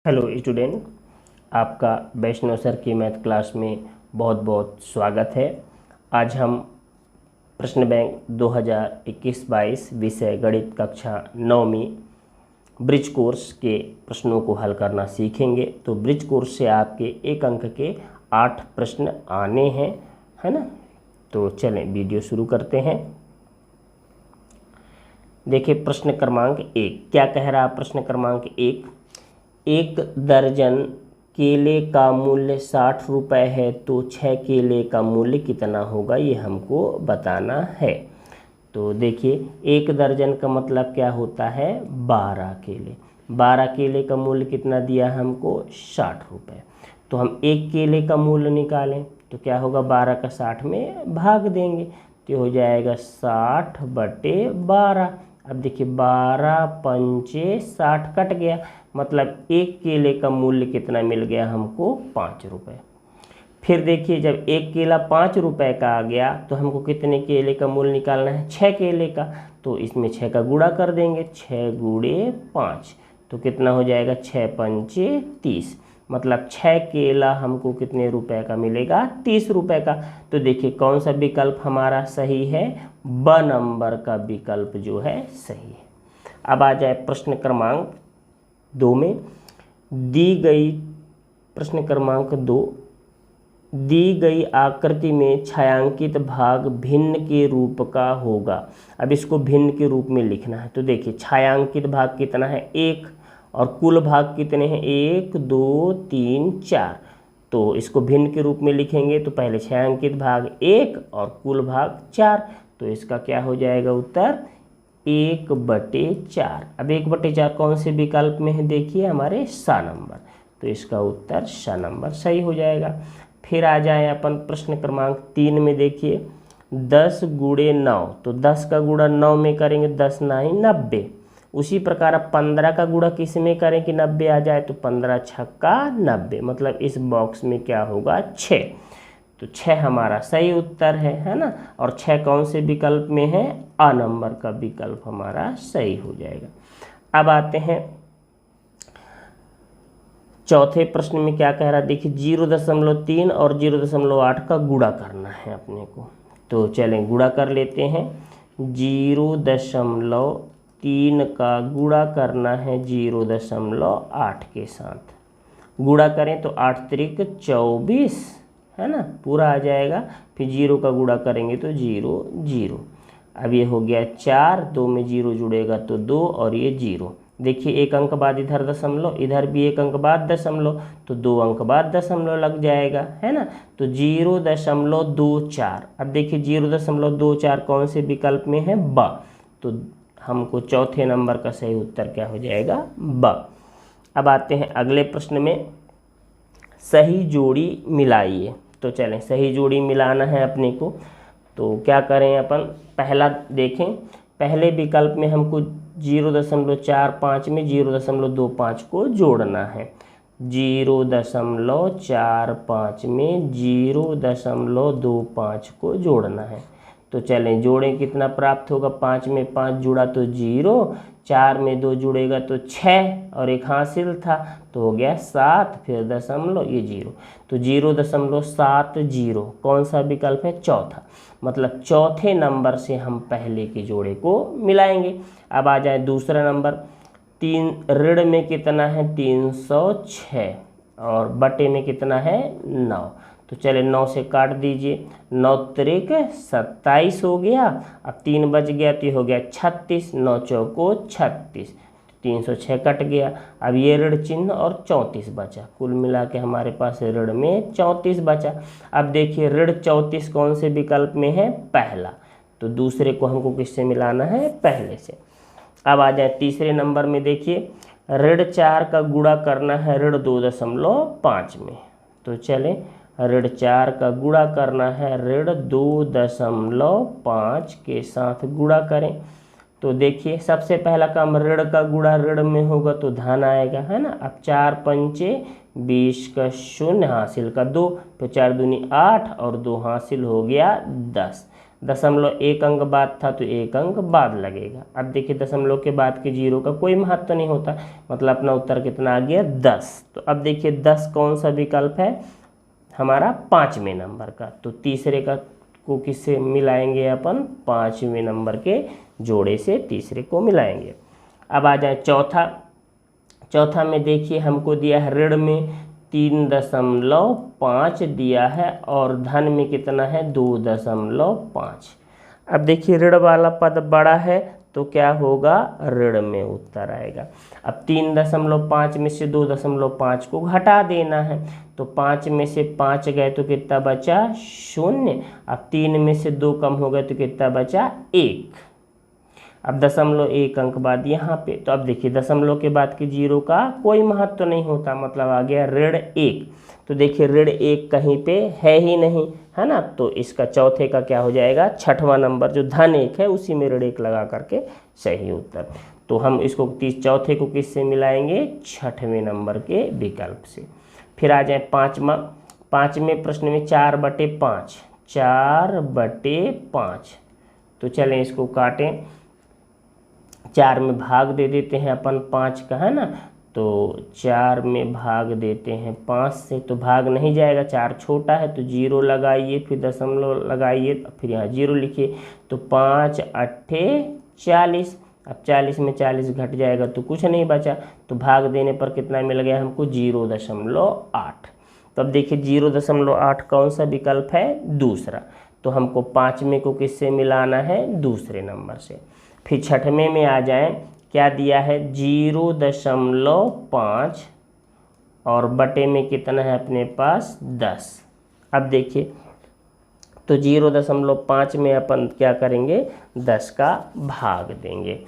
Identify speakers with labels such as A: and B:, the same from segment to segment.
A: Hello student, आपका वैष्णव sir की math class में बहुत बहुत स्वागत है। आज हम प्रश्न बैंक 2021-22 विषय गणित कक्षा 9वीं ब्रिज कोर्स के प्रश्नों को हल करना सीखेंगे। तो ब्रिज कोर्स से आपके 1 अंक के 8 प्रश्न आने हैं, है ना। तो चलें वीडियो शुरू करते हैं। देखिए प्रश्न क्रमांक 1 क्या कह रहा है। प्रश्न क्रमांक 1 दर्जन केले का मूल्य 60 रुपये है तो 6 केले का मूल्य कितना होगा, ये हमको बताना है। तो देखिए 1 दर्जन का मतलब क्या होता है, 12 केले। 12 केले का मूल्य कितना दिया है हमको, 60 रुपये। तो हम 1 केले का मूल्य निकालें तो क्या होगा, 12 का 60 में भाग देंगे तो हो जाएगा 60/12। अब देखिए 12 पंचे 60 कट गया, मतलब 1 केले का मूल्य कितना मिल गया हमको, 5 रुपये। फिर देखिए जब 1 केला 5 रुपये का आ गया तो हमको कितने केले का मूल्य निकालना है, 6 केले का। तो इसमें 6 का गुणा कर देंगे, 6 गुणे 5 तो कितना हो जाएगा, 6 पंचे 30, मतलब 6 केला हमको कितने रुपए का मिलेगा, 30 रुपये का। तो देखिए कौन सा विकल्प हमारा सही है, ब नंबर का विकल्प जो है सही है। अब आ जाए प्रश्न क्रमांक 2 में दी गई, प्रश्न क्रमांक 2 दी गई आकृति में छायांकित भाग भिन्न के रूप का होगा। अब इसको भिन्न के रूप में लिखना है। तो देखिए छायांकित भाग कितना है, 1, और कुल भाग कितने हैं, 1 2 3 4। तो इसको भिन्न के रूप में लिखेंगे तो पहले छायांकित भाग 1 और कुल भाग 4। तो इसका क्या हो जाएगा उत्तर, 1/4। अब 1/4 कौन से विकल्प में है, देखिए हमारे सा नंबर। तो इसका उत्तर सा नंबर सही हो जाएगा। फिर आ जाए अपन प्रश्न क्रमांक 3 में। देखिए 10 गुणे 9, तो 10 का गुणा 9 में करेंगे, 10 9 90। उसी प्रकार अब 15 का गुणा किस में करें कि 90 आ जाए, तो 15 छक्का 90, मतलब इस बॉक्स में क्या होगा, 6। तो 6 हमारा सही उत्तर है ना। और 6 कौन से विकल्प में है, आ नंबर का विकल्प हमारा सही हो जाएगा। अब आते हैं चौथे प्रश्न में क्या कह रहा है। देखिए 0.3 और 0.8 का गुणा करना है अपने को। तो चलें गुणा कर लेते हैं। 0.3 का गुणा करना है 0.8 के साथ। गुणा करें तो 8 त्रिक 24, है ना, पूरा आ जाएगा। फिर 0 का गुणा करेंगे तो 0 0। अब ये हो गया 4, 2 में 0 जुड़ेगा तो 2 और ये 0। देखिए 1 अंक बाद इधर दशमलव, इधर भी 1 अंक बाद दशमलव, तो 2 अंक बाद दशमलव लग जाएगा, है ना। तो 0.24। अब देखिए 0.24 कौन से विकल्प में है, ब। तो हमको चौथे नंबर का सही उत्तर क्या हो जाएगा, ब। अब आते हैं अगले प्रश्न में, सही जोड़ी मिलाइए। तो चलें सही जोड़ी मिलाना है अपने को। तो क्या करें अपन, पहला देखें, पहले विकल्प में हमको 0.45 में 0.25 को जोड़ना है। 0.45 में 0.25 को जोड़ना है। तो चलें जोड़ें, कितना प्राप्त होगा, 5 में 5 जुड़ा तो 0, 4 में 2 जुड़ेगा तो 6, और एक हासिल था तो हो गया 7, फिर दशमलव, ये 0। तो 0.70 कौन सा विकल्प है, चौथा, मतलब चौथे नंबर से हम पहले के जोड़े को मिलाएंगे। अब आ जाए दूसरा नंबर, 3 ऋण में कितना है, 306, और बटे में कितना है, 9। तो चले 9 से काट दीजिए, 9 त्रिक 27 हो गया। अब 3 बच गया तो ये हो गया 36, 9 चौको 36, 306 कट गया। अब ये ऋण चिन्ह और 34 बचा, कुल मिला के हमारे पास ऋण में 34 बचा। अब देखिए ऋण 34 कौन से विकल्प में है, पहला। तो दूसरे को हमको किससे मिलाना है, पहले से। अब आ जाए तीसरे नंबर में। देखिए ऋण 4 का गुणा करना है ऋण 2.5 में। तो चलें ऋण 4 का गुणा करना है ऋण 2.5 के साथ गुणा करें। तो देखिए सबसे पहला काम, ऋण का गुणा ऋण में होगा तो धन आएगा, है ना। अब 4 पंचे 20 का 0, हासिल का 2, तो 4 दूनी 8 और 2 हासिल हो गया 10। दशमलव 1 अंक बाद था तो 1 अंक बाद लगेगा। अब देखिए दशमलव के बाद के 0 का कोई महत्व नहीं होता, मतलब अपना उत्तर कितना आ गया 10। तो अब देखिए 10 कौन सा विकल्प है हमारा 5वें नंबर का। तो तीसरे का को किससे मिलाएंगे अपन, 5वें नंबर के जोड़े से तीसरे को मिलाएंगे। अब आ जाए चौथा में देखिए हमको दिया है ऋण में 3.5 दिया है और धन में कितना है 2.5। अब देखिए ऋण वाला पद बड़ा है तो क्या होगा, ऋण में उत्तर आएगा। अब 3.5 में से 2.5 को घटा देना है, तो 5 में से 5 गए तो कितना बचा 0। अब 3 में से 2 कम हो गए तो कितना बचा 1। अब 0.1 अंक बाद यहाँ पे, तो अब देखिए दशमलव के बाद के 0 का कोई महत्व नहीं होता, मतलब आ गया ऋण 1। तो देखिए ऋण 1 कहीं पे है ही नहीं, है ना। तो इसका चौथे का क्या हो जाएगा, 6वां नंबर जो धन 1 है उसी में ऋण 1 लगा करके सही उत्तर। तो हम इसको चौथे को किससे मिलाएंगे, 6वें नंबर के विकल्प से। फिर आ जाए 5वें प्रश्न में 4/5, 4/5। तो चलें इसको काटें, 4 में भाग दे देते हैं अपन 5 का, है ना। तो 4 में भाग देते हैं 5 से, तो भाग नहीं जाएगा, 4 छोटा है तो 0 लगाइए, फिर दशमलव लगाइए, फिर यहाँ 0 लिखिए। तो 5×8 40। अब 40 में 40 घट जाएगा तो कुछ नहीं बचा, तो भाग देने पर कितना मिल गया हमको 0.8। तो अब देखिए 0.8 कौन सा विकल्प है, दूसरा। तो हमको 5वें को किससे मिलाना है, दूसरे नंबर से। फिर 6वें में आ जाए, क्या दिया है 0.5 और बटे में कितना है अपने पास 10। अब देखिए तो 0.5 में अपन क्या करेंगे, 10 का भाग देंगे।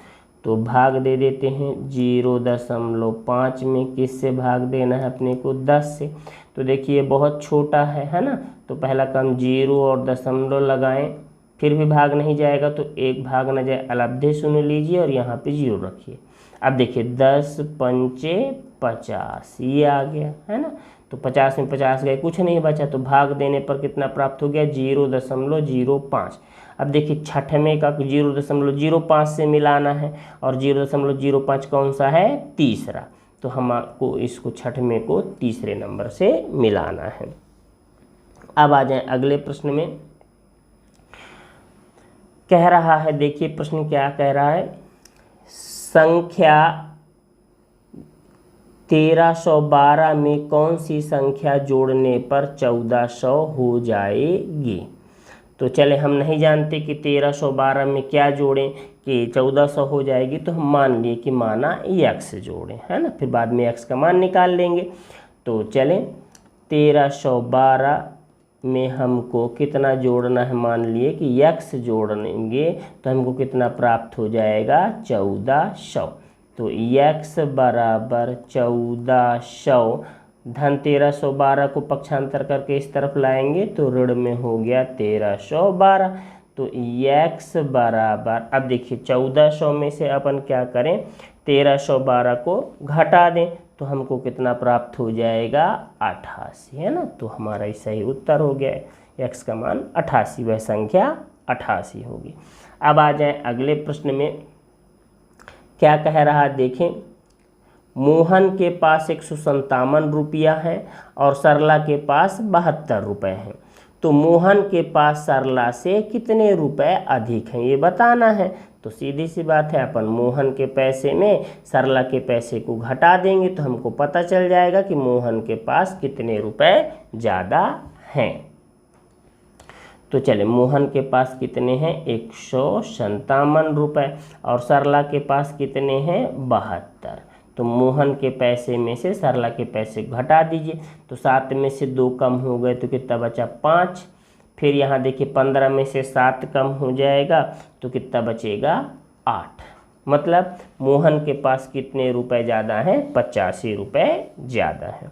A: तो भाग दे देते हैं 0.5 में, किससे भाग देना है अपने को 10 से। तो देखिए बहुत छोटा है ना। तो पहला काम 0 और दशमलव लगाएं, फिर भी भाग नहीं जाएगा तो 1 भाग न जाए, अलब्धे शून्य लीजिए और यहाँ पे 0 रखिए। अब देखिए 10×5 = 50, ये आ गया, है ना। तो 50 में 50 गए, कुछ नहीं बचा, तो भाग देने पर कितना प्राप्त हो गया 0.05। अब देखिए 6वें का 0.05 से मिलाना है और 0.05 कौन सा है, तीसरा। तो हमको इसको 6वें को तीसरे नंबर से मिलाना है। अब आ जाए अगले प्रश्न में, कह रहा है, देखिए प्रश्न क्या कह रहा है, संख्या 1312 में कौन सी संख्या जोड़ने पर 1400 हो जाएगी। तो चले हम नहीं जानते कि 1312 में क्या जोड़ें कि 1400 हो जाएगी, तो हम मान लिए कि माना x जोड़ें, है ना। फिर बाद में x का मान निकाल लेंगे। तो चलें 1312 में हमको कितना जोड़ना है, मान लिए कि x जोड़ेंगे तो हमको कितना प्राप्त हो जाएगा 1400। तो x बराबर 1400, धन 1312 को पक्षांतर करके इस तरफ लाएंगे तो ऋण में हो गया 1312। तो x बराबर, अब देखिए 1400 में से अपन क्या करें 1312 को घटा दें तो हमको कितना प्राप्त हो जाएगा 88, है ना। तो हमारा सही उत्तर हो गया x का मान 88, वह संख्या 88 होगी। अब आ जाए अगले प्रश्न में, क्या कह रहा देखें, मोहन के पास 157 रुपया है और सरला के पास 72 रुपये हैं। तो मोहन के पास सरला से कितने रुपए अधिक हैं ये बताना है। तो सीधी सी बात है, अपन मोहन के पैसे में सरला के पैसे को घटा देंगे तो हमको पता चल जाएगा कि मोहन के पास कितने रुपए ज़्यादा हैं। तो चले मोहन के पास कितने हैं 157 रुपये और सरला के पास कितने हैं 72। तो मोहन के पैसे में से सरला के पैसे घटा दीजिए, तो 7 में से 2 कम हो गए तो कितना बचा 5। फिर यहाँ देखिए 15 में से 7 कम हो जाएगा तो कितना बचेगा 8। मतलब मोहन के पास कितने रुपए ज़्यादा हैं 85 रुपये ज़्यादा हैं।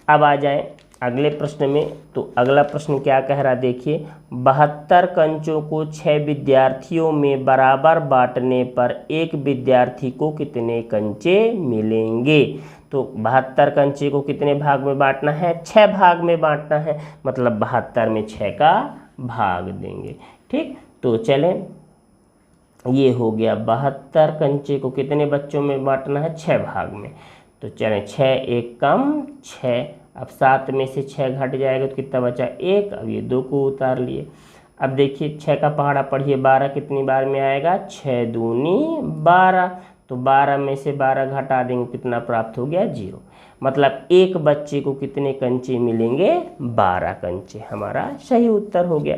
A: अब आ जाए अगले प्रश्न में। तो अगला प्रश्न क्या कह रहा देखिए, 72 कंचों को 6 विद्यार्थियों में बराबर बांटने पर एक विद्यार्थी को कितने कंचे मिलेंगे। तो 72 कंचे को कितने भाग में बांटना है 6 भाग में बांटना है, मतलब 72 में 6 का भाग देंगे। ठीक, तो चलें, ये हो गया 72 कंचे को कितने बच्चों में बांटना है, 6 भाग में। तो चलें 6 एक कम 6, अब 7 में से 6 घट जाएगा तो कितना बचा 1। अब ये 2 को उतार लिए। अब देखिए 6 का पहाड़ा पढ़िए, 12 कितनी बार में आएगा, 6 दूनी 12। तो 12 में से 12 घटा देंगे, कितना प्राप्त हो गया 0। मतलब एक बच्चे को कितने कंचे मिलेंगे, 12 कंचे। हमारा सही उत्तर हो गया।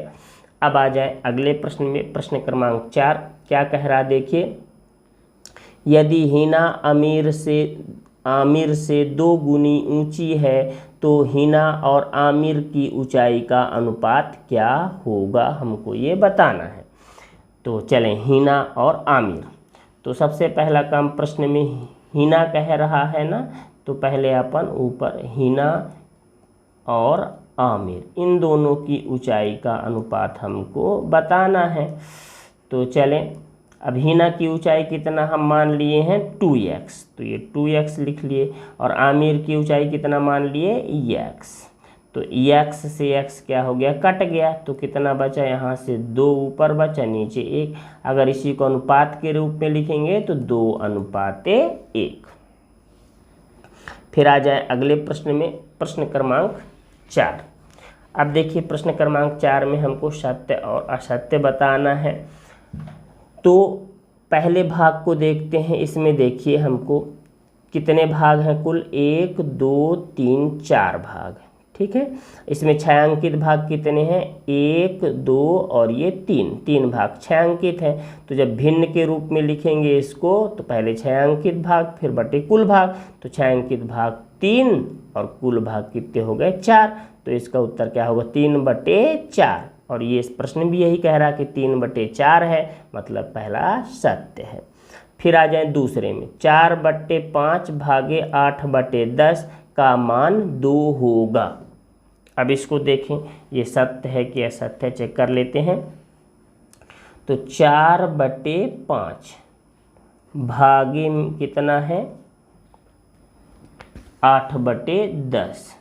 A: अब आ जाए अगले प्रश्न में, प्रश्न क्रमांक 4 क्या कह रहा देखिए। यदि हिना आमिर से 2 गुनी ऊंची है तो हिना और आमिर की ऊंचाई का अनुपात क्या होगा, हमको ये बताना है। तो चलें हिना और आमिर, तो सबसे पहला काम प्रश्न में हिना कह रहा है ना, तो पहले अपन ऊपर हिना और आमिर इन दोनों की ऊंचाई का अनुपात हमको बताना है। तो चलें, अब हिना की ऊंचाई कितना हम मान लिए हैं 2x, तो ये 2x लिख लिए, और आमिर की ऊंचाई कितना मान लिए x। तो x से x क्या हो गया, कट गया, तो कितना बचा, यहाँ से 2 ऊपर बचा, नीचे 1। अगर इसी को अनुपात के रूप में लिखेंगे तो 2:1। फिर आ जाए अगले प्रश्न में, प्रश्न क्रमांक 4। अब देखिए प्रश्न क्रमांक 4 में हमको सत्य और असत्य बताना है। तो पहले भाग को देखते हैं। इसमें देखिए हमको कितने भाग हैं कुल, 1 2 3 4 भाग, ठीक है। इसमें छायांकित भाग कितने हैं, 1 2 और ये 3 भाग छायांकित हैं। तो जब भिन्न के रूप में लिखेंगे इसको, तो पहले छायांकित भाग फिर बटे कुल भाग। तो छायांकित भाग 3 और कुल भाग कितने हो गए 4। तो इसका उत्तर क्या होगा, 3/4। और ये प्रश्न भी यही कह रहा है कि 3/4 है, मतलब पहला सत्य है। फिर आ जाए दूसरे में, 4/5 भागे 8/10 का मान 2 होगा। अब इसको देखें, ये सत्य है कि असत्य है, चेक कर लेते हैं। तो 4/5 भागे कितना है 8/10,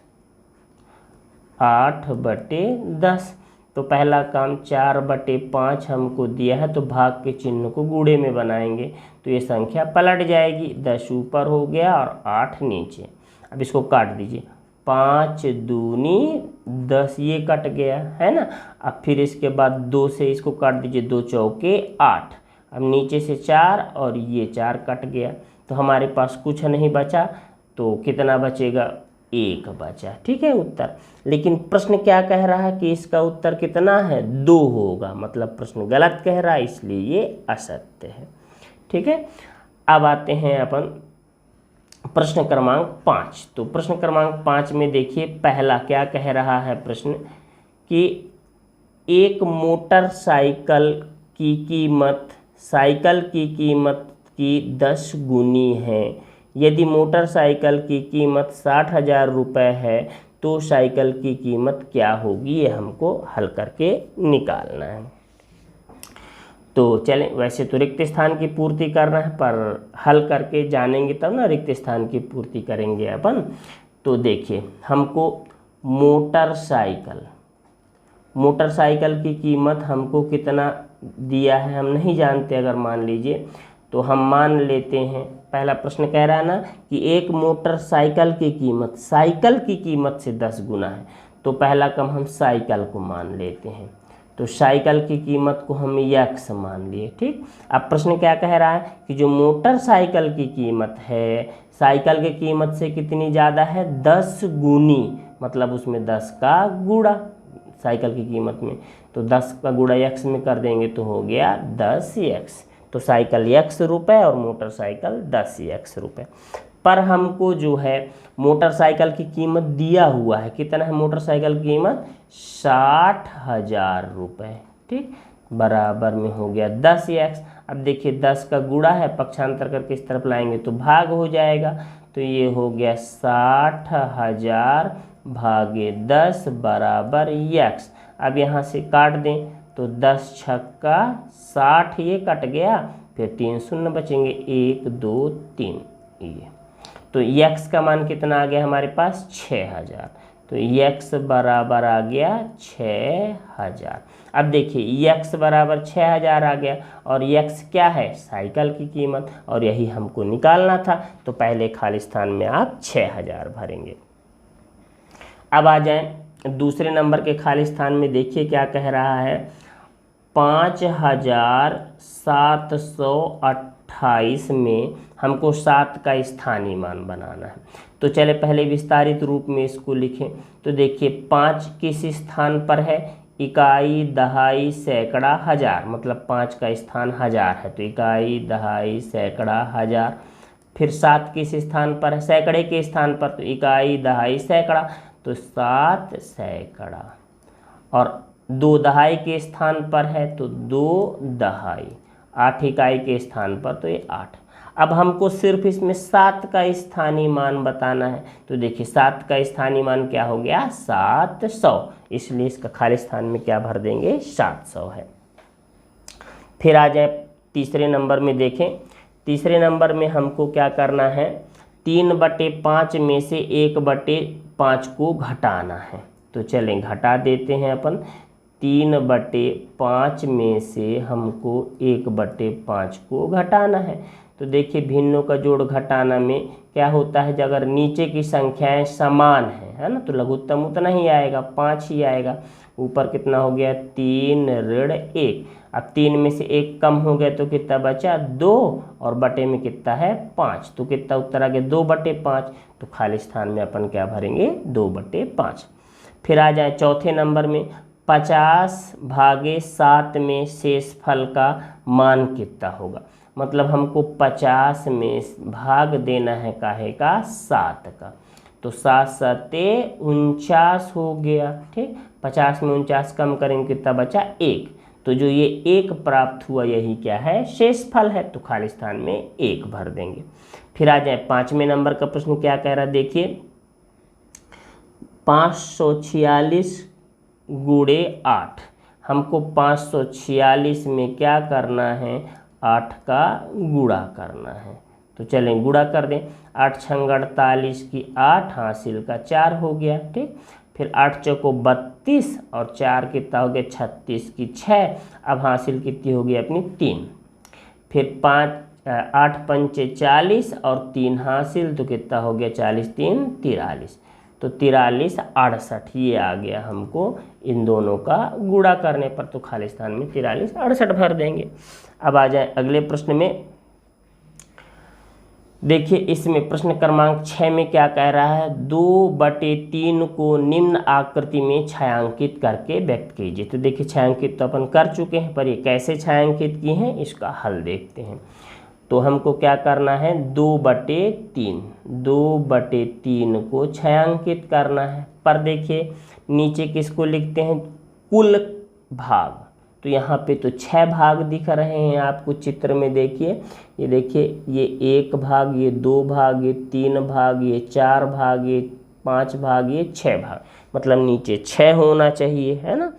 A: 8/10। तो पहला काम 4/5 हमको दिया है, तो भाग के चिन्ह को गुणे में बनाएंगे, तो ये संख्या पलट जाएगी, 10 ऊपर हो गया और 8 नीचे। अब इसको काट दीजिए, 5 दूनी 10, ये कट गया है ना। अब फिर इसके बाद 2 से इसको काट दीजिए, 2 चौके 8। अब नीचे से 4 और ये 4 कट गया, तो हमारे पास कुछ नहीं बचा। तो कितना बचेगा, 1 बचा, ठीक है उत्तर। लेकिन प्रश्न क्या कह रहा है कि इसका उत्तर कितना है, 2 होगा, मतलब प्रश्न गलत कह रहा है, इसलिए ये असत्य है, ठीक है। अब आते हैं अपन प्रश्न क्रमांक 5। तो प्रश्न क्रमांक 5 में देखिए पहला क्या कह रहा है प्रश्न, कि एक मोटरसाइकिल की कीमत साइकिल की कीमत की 10 गुनी है। यदि मोटरसाइकिल की कीमत 60,000 रुपये है तो साइकिल की कीमत क्या होगी, ये हमको हल करके निकालना है। तो चलें, वैसे तो रिक्त स्थान की पूर्ति करना है, पर हल करके जानेंगे तब ना रिक्त स्थान की पूर्ति करेंगे अपन। तो देखिए हमको मोटरसाइकिल की कीमत हमको कितना दिया है हम नहीं जानते। अगर मान लीजिए, तो हम मान लेते हैं, पहला प्रश्न कह रहा है ना कि एक मोटरसाइकिल की कीमत साइकिल की कीमत से 10 गुना है, तो पहला कम हम साइकिल को मान लेते हैं। तो साइकिल की कीमत को हम x मान लिए, ठीक। अब प्रश्न क्या कह रहा है कि जो मोटरसाइकिल की कीमत है साइकिल की कीमत से कितनी ज़्यादा है, 10 गुनी, मतलब उसमें 10 का गुणा साइकिल की कीमत में। तो 10 का गुणा x में कर देंगे तो हो गया 10x। तो साइकिल x रुपये और मोटरसाइकिल 10x रुपये। पर हमको जो है मोटरसाइकिल की कीमत दिया हुआ है, कितना है मोटरसाइकिल की कीमत, 60,000 रुपये, ठीक, बराबर में हो गया 10x। अब देखिए 10 का गुणा है, पक्षांतर करके इस तरफ लाएंगे तो भाग हो जाएगा। तो ये हो गया 60,000 भागे 10 बराबर x। अब यहाँ से काट दें तो 10 छक्का 60, ये कट गया, फिर 3 शून्य बचेंगे, 1 2 3 ये। तो x का मान कितना आ गया हमारे पास, 6,000। तो x बराबर आ गया 6000। अब देखिए x बराबर 6000 आ गया और x क्या है, साइकिल की कीमत, और यही हमको निकालना था। तो पहले खाली स्थान में आप 6000 भरेंगे। अब आ जाए दूसरे नंबर के खाली स्थान में, देखिए क्या कह रहा है, 5728 में हमको 7 का स्थानीय मान बनाना है। तो चले पहले विस्तारित रूप में इसको लिखें। तो देखिए 5 किस स्थान पर है, इकाई, दहाई, सैकड़ा, हजार, मतलब 5 का स्थान हजार है, तो इकाई, दहाई, सैकड़ा, हजार। फिर 7 किस स्थान पर है, सैकड़े के स्थान पर, तो इकाई, दहाई, सैकड़ा, तो 7 सैकड़ा। और 2 दहाई के स्थान पर है तो 2 दहाई। 8 इकाई के स्थान पर तो ये 8। अब हमको सिर्फ इसमें 7 का स्थानीय मान बताना है। तो देखिए 7 का स्थानीय मान क्या हो गया, 700, इसलिए इसका खाली स्थान में क्या भर देंगे, 700 है। फिर आ जाए तीसरे नंबर में, देखें तीसरे नंबर में हमको क्या करना है, 3/5 में से 1/5 को घटाना है। तो चलें घटा देते हैं अपन। 3/5 में से हमको 1/5 को घटाना है। तो देखिए भिन्नों का जोड़ घटाना में क्या होता है, अगर नीचे की संख्याएं समान है ना, तो लघुत्तम उतना ही आएगा, 5 ही आएगा। ऊपर कितना हो गया, 3 ऋण 1। अब 3 में से 1 कम हो गया तो कितना बचा, 2, और बटे में कितना है, 5। तो कितना उत्तर आ गया, 2/5। तो खाली स्थान में अपन क्या भरेंगे, 2/5। फिर आ जाए चौथे नंबर में, 50/7 में शेषफल का मान कितना होगा। मतलब हमको 50 में भाग देना है काहे का, 7 का। तो 7 7 49 हो गया। ठीक, 50 में 49 कम करेंगे कितना बचा, 1। तो जो ये 1 प्राप्त हुआ यही क्या है, शेषफल है। तो खाली स्थान में 1 भर देंगे। फिर आ जाए 5वें नंबर का प्रश्न क्या कह रहा है, देखिए 546 गुणे 8। हमको 546 में क्या करना है, 8 का गुणा करना है। तो चलें गुणा कर दें। 8 छंग 48 की 8, हासिल का 4 हो गया। ठीक, फिर 8 चौको 32 और 4 कितना हो गया, 36 की 6। अब हासिल कितनी हो गई अपनी, 3। फिर 8 पंचे 40 और 3 हासिल, तो कितना हो गया, 40 3 43। तो 43 68 ये आ गया हमको इन दोनों का गुणा करने पर। तो खाली स्थान में 43 68 भर देंगे। अब आ जाए अगले प्रश्न में, देखिए इसमें प्रश्न क्रमांक 6 में क्या कह रहा है, 2/3 को निम्न आकृति में छायांकित करके व्यक्त कीजिए। तो देखिए छायांकित तो अपन कर चुके हैं, पर ये कैसे छायांकित किए हैं इसका हल देखते हैं। तो हमको क्या करना है, 2/3 को छायांकित करना है। पर देखिए नीचे किसको लिखते हैं, कुल भाग। तो यहाँ पे तो 6 भाग दिख रहे हैं आपको चित्र में। देखिए ये देखिए, ये 1 भाग, ये 2 भाग, ये 3 भाग, ये 4 भाग, ये 5 भाग, ये 6 भाग, मतलब नीचे 6 होना चाहिए, है ना।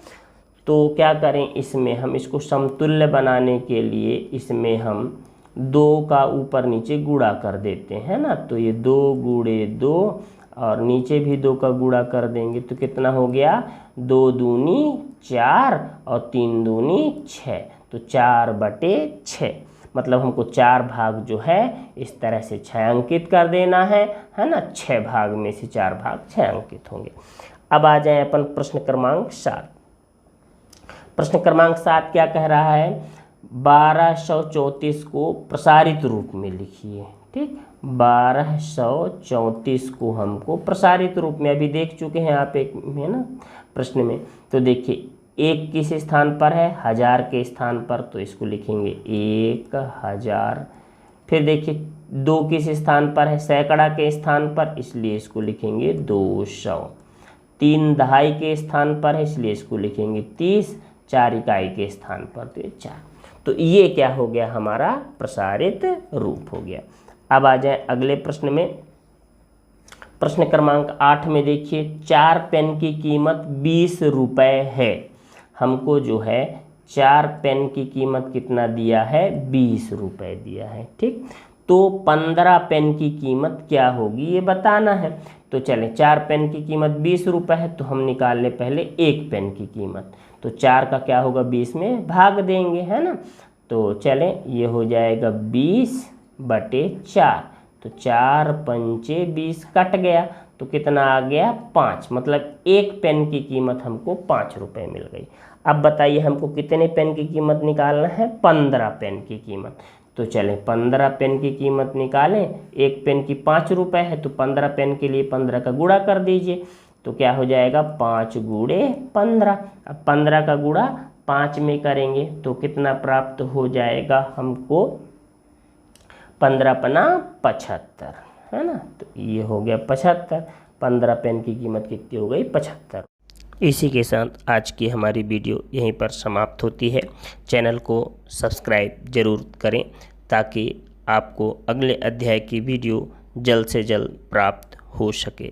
A: तो क्या करें, इसमें हम इसको समतुल्य बनाने के लिए इसमें हम 2 का ऊपर नीचे गुणा कर देते हैं ना। तो ये 2 गुणे 2 और नीचे भी 2 का गुणा कर देंगे तो कितना हो गया, 2 दूनी 4 और 3 दूनी 6। तो 4/6, मतलब हमको 4 भाग जो है इस तरह से छायांकित कर देना है ना। 6 भाग में से 4 भाग छायांकित होंगे। अब आ जाए अपन प्रश्न क्रमांक 7। प्रश्न क्रमांक 7 क्या कह रहा है, 1234 को प्रसारित रूप में लिखिए। ठीक, 1234 को हमको प्रसारित रूप में अभी देख चुके हैं आप एक है ना प्रश्न में। तो देखिए 1 किस स्थान पर है, 1000 के स्थान पर, तो इसको लिखेंगे 1000। फिर देखिए 2 किस स्थान पर है, सैकड़ा के स्थान पर, इसलिए इसको लिखेंगे 200। 3 दहाई के स्थान पर है, इसलिए इसको लिखेंगे 30। 4 इकाई के स्थान पर, तो ये 4। तो ये क्या हो गया, हमारा प्रसारित रूप हो गया। अब आ जाए अगले प्रश्न में। प्रश्न क्रमांक 8 में देखिए 4 पेन की कीमत 20 रुपये है। हमको जो है 4 पेन की कीमत कितना दिया है, 20 रुपये दिया है। ठीक, तो 15 पेन की कीमत क्या होगी ये बताना है। तो चलें, 4 पेन की कीमत 20 रुपये है, तो हम निकाल लें पहले 1 पेन की कीमत। तो 4 का क्या होगा, 20 में भाग देंगे, है ना। तो चलें, ये हो जाएगा 20/4। तो 4 पंचे 20 कट गया, तो कितना आ गया, 5। मतलब 1 पेन की कीमत हमको 5 रुपये मिल गई। अब बताइए हमको कितने पेन की कीमत निकालना है, 15 पेन की कीमत। तो चलें, 15 पेन की कीमत निकालें। 1 पेन की 5 रुपये है, तो 15 पेन के लिए 15 का गुणा कर दीजिए। तो क्या हो जाएगा, 5 गुणे 15। अब 15 का गुणा 5 में करेंगे तो कितना प्राप्त हो जाएगा हमको, 15×5 75, है ना। तो ये हो गया 75। 15 पेन की कीमत कितनी हो गई, 75। इसी के साथ आज की हमारी वीडियो यहीं पर समाप्त होती है। चैनल को सब्सक्राइब ज़रूर करें ताकि आपको अगले अध्याय की वीडियो जल्द से जल्द प्राप्त हो सके।